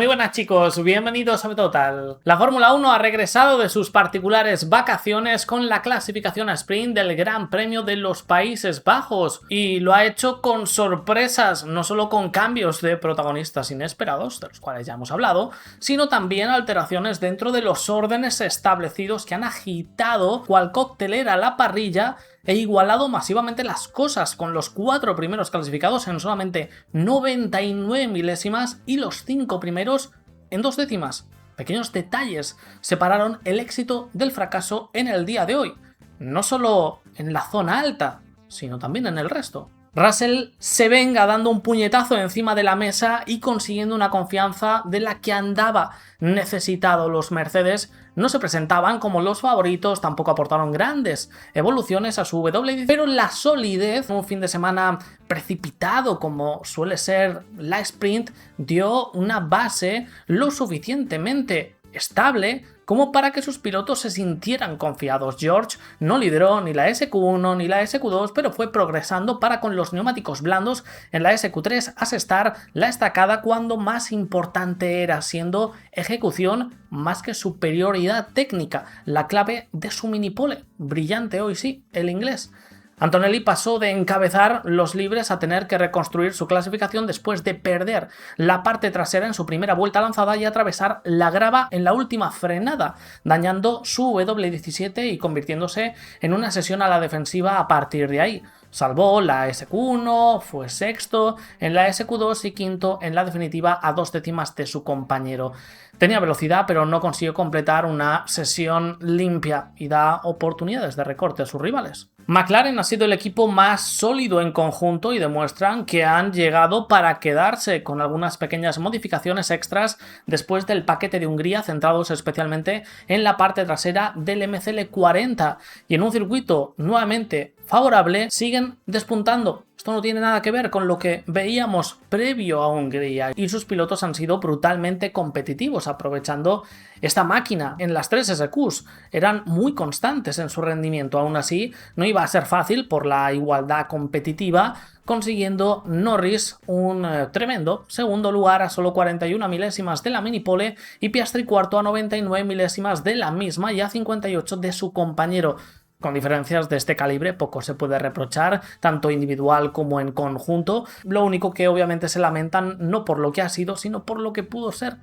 Muy buenas chicos, bienvenidos a Total. La Fórmula 1 ha regresado de sus particulares vacaciones con la clasificación a sprint del Gran Premio de los Países Bajos y lo ha hecho con sorpresas, no solo con cambios de protagonistas inesperados, de los cuales ya hemos hablado, sino también alteraciones dentro de los órdenes establecidos que han agitado cual coctelera la parrilla e igualado masivamente las cosas, con los 4 primeros clasificados en solamente 99 milésimas y los 5 primeros en 2 décimas. Pequeños detalles separaron el éxito del fracaso en el día de hoy, no solo en la zona alta, sino también en el resto. Russell se venga dando un puñetazo encima de la mesa y consiguiendo una confianza de la que andaba necesitado. Los Mercedes no se presentaban como los favoritos, tampoco aportaron grandes evoluciones a su W, pero la solidez, un fin de semana precipitado como suele ser la sprint, dio una base lo suficientemente estable como para que sus pilotos se sintieran confiados. George no lideró ni la SQ1 ni la SQ2, pero fue progresando para, con los neumáticos blandos en la SQ3, asestar la estacada cuando más importante era, siendo ejecución más que superioridad técnica, la clave de su minipole. Brillante hoy sí, el inglés. Antonelli pasó de encabezar los libres a tener que reconstruir su clasificación después de perder la parte trasera en su primera vuelta lanzada y atravesar la grava en la última frenada, dañando su W17 y convirtiéndose en una sesión a la defensiva a partir de ahí. Salvó la SQ1, fue sexto en la SQ2 y quinto en la definitiva a 2 décimas de su compañero. Tenía velocidad, pero no consiguió completar una sesión limpia y da oportunidades de recorte a sus rivales. McLaren ha sido el equipo más sólido en conjunto y demuestran que han llegado para quedarse, con algunas pequeñas modificaciones extras después del paquete de Hungría, centrados especialmente en la parte trasera del MCL40, y en un circuito nuevamente favorable siguen despuntando. Esto no tiene nada que ver con lo que veíamos previo a Hungría, y sus pilotos han sido brutalmente competitivos aprovechando esta máquina. En las 3 SQs eran muy constantes en su rendimiento. Aún así no iba a ser fácil por la igualdad competitiva, consiguiendo Norris un tremendo segundo lugar a solo 41 milésimas de la minipole y Piastri cuarto a 99 milésimas de la misma y a 58 de su compañero. Con diferencias de este calibre poco se puede reprochar, tanto individual como en conjunto. Lo único que obviamente se lamentan no por lo que ha sido, sino por lo que pudo ser.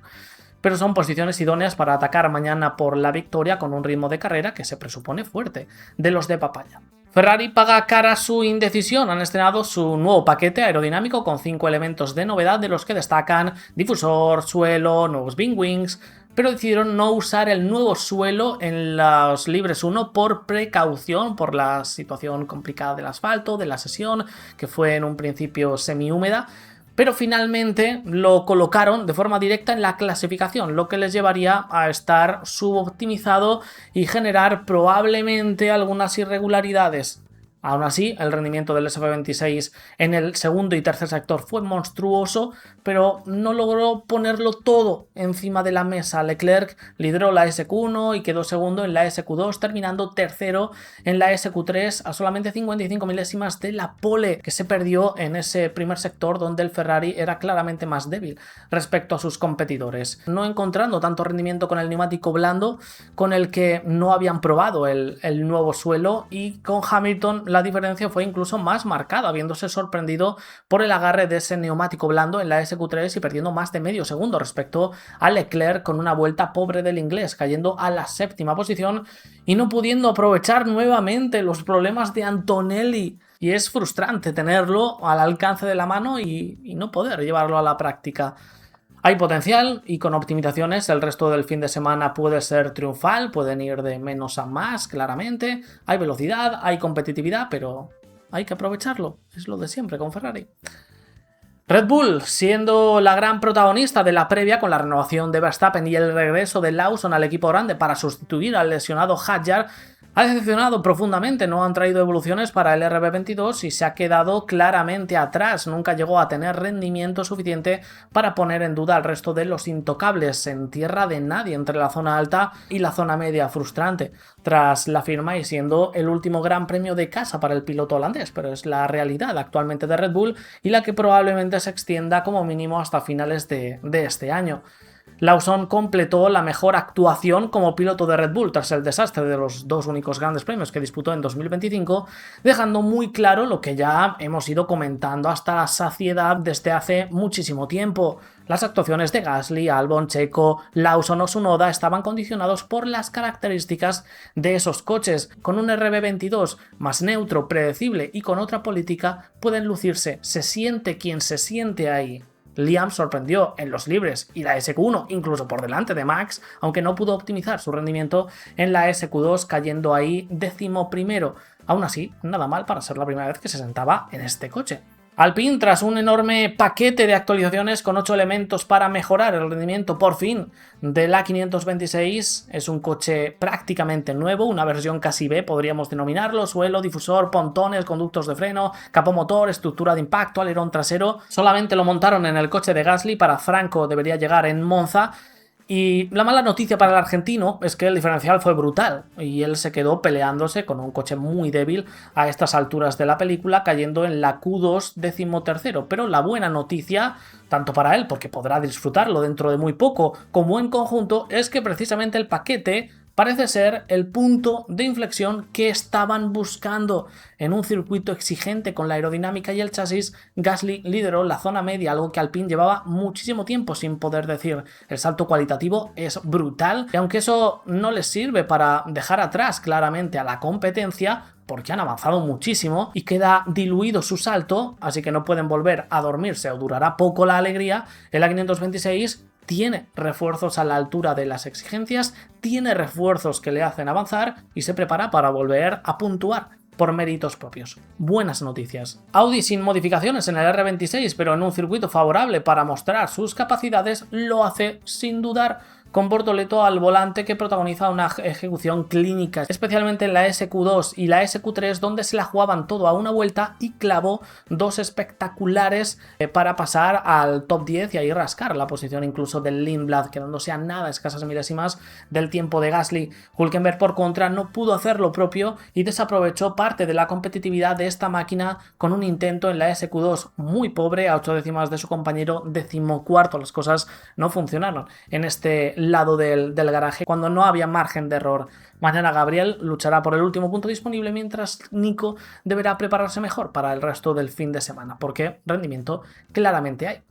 Pero son posiciones idóneas para atacar mañana por la victoria con un ritmo de carrera que se presupone fuerte, de los de papaya. Ferrari paga cara su indecisión. Han estrenado su nuevo paquete aerodinámico con 5 elementos de novedad, de los que destacan difusor, suelo, nuevos Wing Wings, pero decidieron no usar el nuevo suelo en los libres 1 por precaución, por la situación complicada del asfalto, de la sesión, que fue en un principio semi-húmeda, pero finalmente lo colocaron de forma directa en la clasificación, lo que les llevaría a estar suboptimizado y generar probablemente algunas irregularidades. Aún así, el rendimiento del SF26 en el segundo y tercer sector fue monstruoso, pero no logró ponerlo todo encima de la mesa. Leclerc lideró la SQ1 y quedó segundo en la SQ2, terminando tercero en la SQ3 a solamente 55 milésimas de la pole, que se perdió en ese primer sector donde el Ferrari era claramente más débil respecto a sus competidores, no encontrando tanto rendimiento con el neumático blando, con el que no habían probado el nuevo suelo, y con Hamilton la diferencia fue incluso más marcada, habiéndose sorprendido por el agarre de ese neumático blando en la SQ3 y perdiendo más de medio segundo respecto a Leclerc, con una vuelta pobre del inglés, cayendo a la 7ª posición y no pudiendo aprovechar nuevamente los problemas de Antonelli. Y es frustrante tenerlo al alcance de la mano y no poder llevarlo a la práctica. Hay potencial y con optimizaciones el resto del fin de semana puede ser triunfal, pueden ir de menos a más, claramente. Hay velocidad, hay competitividad, pero hay que aprovecharlo. Es lo de siempre con Ferrari. Red Bull, siendo la gran protagonista de la previa con la renovación de Verstappen y el regreso de Lawson al equipo grande para sustituir al lesionado Hadjar, ha decepcionado profundamente. No han traído evoluciones para el RB22 y se ha quedado claramente atrás. Nunca llegó a tener rendimiento suficiente para poner en duda al resto de los intocables, en tierra de nadie entre la zona alta y la zona media. Frustrante tras la firma y siendo el último gran premio de casa para el piloto holandés, pero es la realidad actualmente de Red Bull y la que probablemente se extienda como mínimo hasta finales de este año. Lawson completó la mejor actuación como piloto de Red Bull tras el desastre de los dos únicos grandes premios que disputó en 2025, dejando muy claro lo que ya hemos ido comentando hasta la saciedad desde hace muchísimo tiempo. Las actuaciones de Gasly, Albon, Checo, Lawson o Tsunoda estaban condicionados por las características de esos coches. Con un RB22 más neutro, predecible y con otra política pueden lucirse. Se siente quien se siente ahí. Liam sorprendió en los libres y la SQ1 incluso por delante de Max, aunque no pudo optimizar su rendimiento en la SQ2 cayendo ahí 11º. Aún así, nada mal para ser la primera vez que se sentaba en este coche. Alpine, tras un enorme paquete de actualizaciones con 8 elementos para mejorar el rendimiento por fin de la 526, es un coche prácticamente nuevo, una versión casi B podríamos denominarlo, suelo, difusor, pontones, conductos de freno, capó motor, estructura de impacto, alerón trasero. Solamente lo montaron en el coche de Gasly, para Franco debería llegar en Monza. Y la mala noticia para el argentino es que el diferencial fue brutal y él se quedó peleándose con un coche muy débil a estas alturas de la película, cayendo en la Q2 13º. Pero la buena noticia, tanto para él, porque podrá disfrutarlo dentro de muy poco, como en conjunto, es que precisamente el paquete parece ser el punto de inflexión que estaban buscando. En un circuito exigente con la aerodinámica y el chasis, Gasly lideró la zona media, algo que Alpine llevaba muchísimo tiempo sin poder decir. El salto cualitativo es brutal y aunque eso no les sirve para dejar atrás claramente a la competencia, porque han avanzado muchísimo y queda diluido su salto, así que no pueden volver a dormirse o durará poco la alegría, en la 526 tiene refuerzos a la altura de las exigencias, tiene refuerzos que le hacen avanzar y se prepara para volver a puntuar por méritos propios. Buenas noticias. Audi sin modificaciones en el R26, pero en un circuito favorable para mostrar sus capacidades, lo hace sin dudar, con Bortoleto al volante, que protagoniza una ejecución clínica, especialmente en la SQ2 y la SQ3, donde se la jugaban todo a una vuelta y clavó dos espectaculares para pasar al top 10 y ahí rascar la posición incluso del Lindblad, quedándose a nada, escasas milésimas del tiempo de Gasly. Hülkenberg, por contra, no pudo hacer lo propio y desaprovechó parte de la competitividad de esta máquina con un intento en la SQ2 muy pobre, a 8 décimas de su compañero 14º. Las cosas no funcionaron en este lado del garaje cuando no había margen de error. Mañana Gabriel luchará por el último punto disponible, mientras Nico deberá prepararse mejor para el resto del fin de semana, porque rendimiento claramente hay.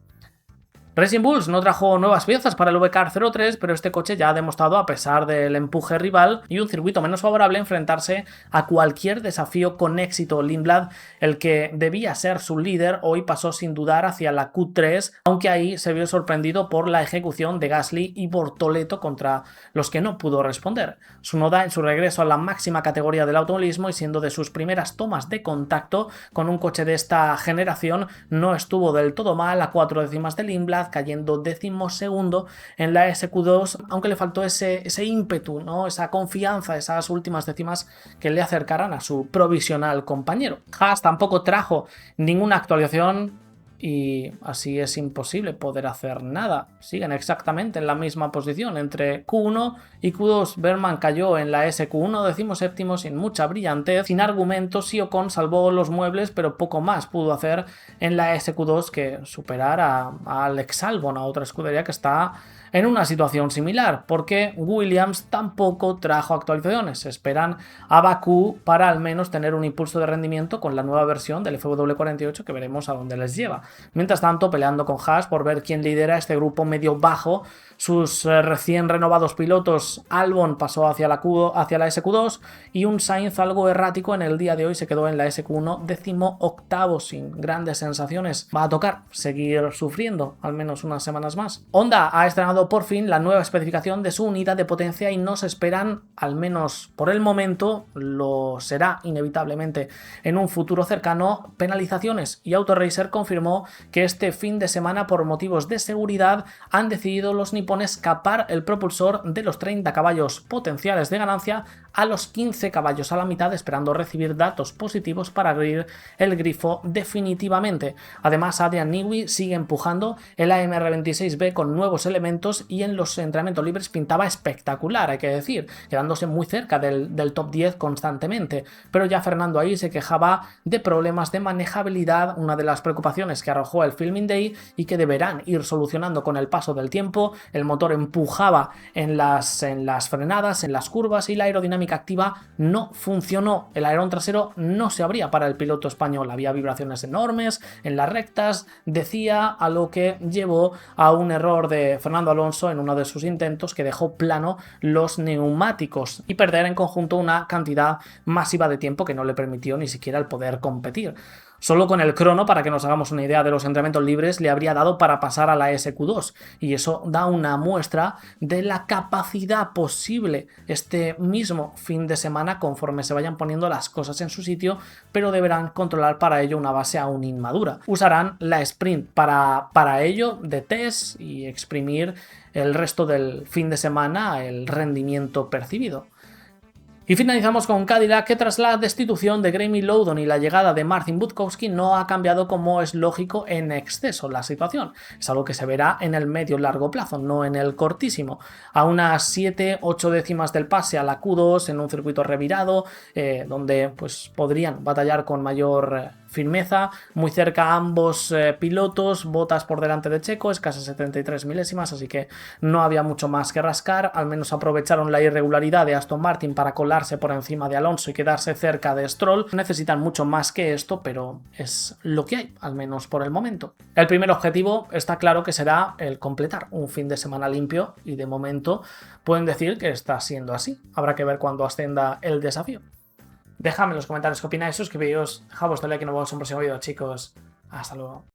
Racing Bulls no trajo nuevas piezas para el VCAR 03, pero este coche ya ha demostrado, a pesar del empuje rival y un circuito menos favorable, enfrentarse a cualquier desafío con éxito. Lindblad, el que debía ser su líder, hoy pasó sin dudar hacia la Q3, aunque ahí se vio sorprendido por la ejecución de Gasly y Bortoleto, contra los que no pudo responder. Tsunoda, en su regreso a la máxima categoría del automovilismo y siendo de sus primeras tomas de contacto con un coche de esta generación, no estuvo del todo mal, a 4 décimas de Lindblad, cayendo 12º en la SQ2, aunque le faltó ese ímpetu, ¿no? Esa confianza, esas últimas décimas que le acercaran a su provisional compañero. Haas tampoco trajo ninguna actualización y así es imposible poder hacer nada. Siguen exactamente en la misma posición entre Q1 y Q2. Berman cayó en la SQ1 17º sin mucha brillantez, sin argumentos, y Ocon salvó los muebles, pero poco más pudo hacer en la SQ2 que superar a Alex Albon, a otra escudería que está en una situación similar, porque Williams tampoco trajo actualizaciones. Esperan a Bakú para al menos tener un impulso de rendimiento con la nueva versión del FW48, que veremos a dónde les lleva. Mientras tanto, peleando con Haas por ver quién lidera este grupo medio-bajo, sus recién renovados pilotos. Albon pasó hacia la SQ2 y un Sainz algo errático en el día de hoy se quedó en la SQ1 18º, sin grandes sensaciones. Va a tocar seguir sufriendo al menos unas semanas más. Honda ha estrenado por fin la nueva especificación de su unidad de potencia y no se esperan, al menos por el momento, lo será inevitablemente en un futuro cercano, penalizaciones, y Autoracer confirmó que este fin de semana, por motivos de seguridad, han decidido los nipones capar el propulsor de los 30 caballos potenciales de ganancia a los 15 caballos a la mitad, esperando recibir datos positivos para abrir el grifo definitivamente. Además, Adrian Newey sigue empujando el AMR26B con nuevos elementos y en los entrenamientos libres pintaba espectacular, hay que decir, quedándose muy cerca del top 10 constantemente, pero ya Fernando ahí se quejaba de problemas de manejabilidad, una de las preocupaciones que arrojó el Filming Day y que deberán ir solucionando con el paso del tiempo. el motor empujaba en las frenadas, en las curvas, y la aerodinámica activa no funcionó. El alerón trasero no se abría para el piloto español, había vibraciones enormes en las rectas, decía, a lo que llevó a un error de Fernando Alonso en uno de sus intentos que dejó plano los neumáticos y perder en conjunto una cantidad masiva de tiempo que no le permitió ni siquiera el poder competir. Solo con el crono, para que nos hagamos una idea de los entrenamientos libres, le habría dado para pasar a la SQ2, y eso da una muestra de la capacidad posible este mismo fin de semana conforme se vayan poniendo las cosas en su sitio, pero deberán controlar para ello una base aún inmadura. Usarán la sprint para ello de test y exprimir el resto del fin de semana el rendimiento percibido. Y finalizamos con Cadillac, que tras la destitución de Graeme Lowdon y la llegada de Martin Budkowski no ha cambiado, como es lógico, en exceso la situación. Es algo que se verá en el medio-largo plazo, no en el cortísimo. A unas 7-8 décimas del pase a la Q2 en un circuito revirado, donde pues podrían batallar con mayor firmeza, muy cerca a ambos pilotos, Bottas por delante de Checo, escasas 73 milésimas, así que no había mucho más que rascar. Al menos aprovecharon la irregularidad de Aston Martin para colarse por encima de Alonso y quedarse cerca de Stroll. Necesitan mucho más que esto, pero es lo que hay, al menos por el momento. El primer objetivo está claro que será el completar un fin de semana limpio, y de momento pueden decir que está siendo así. Habrá que ver cuando ascienda el desafío. Dejadme en los comentarios qué opináis, suscribíos, dejad vuestro like y nos vemos en un próximo vídeo, chicos. Hasta luego.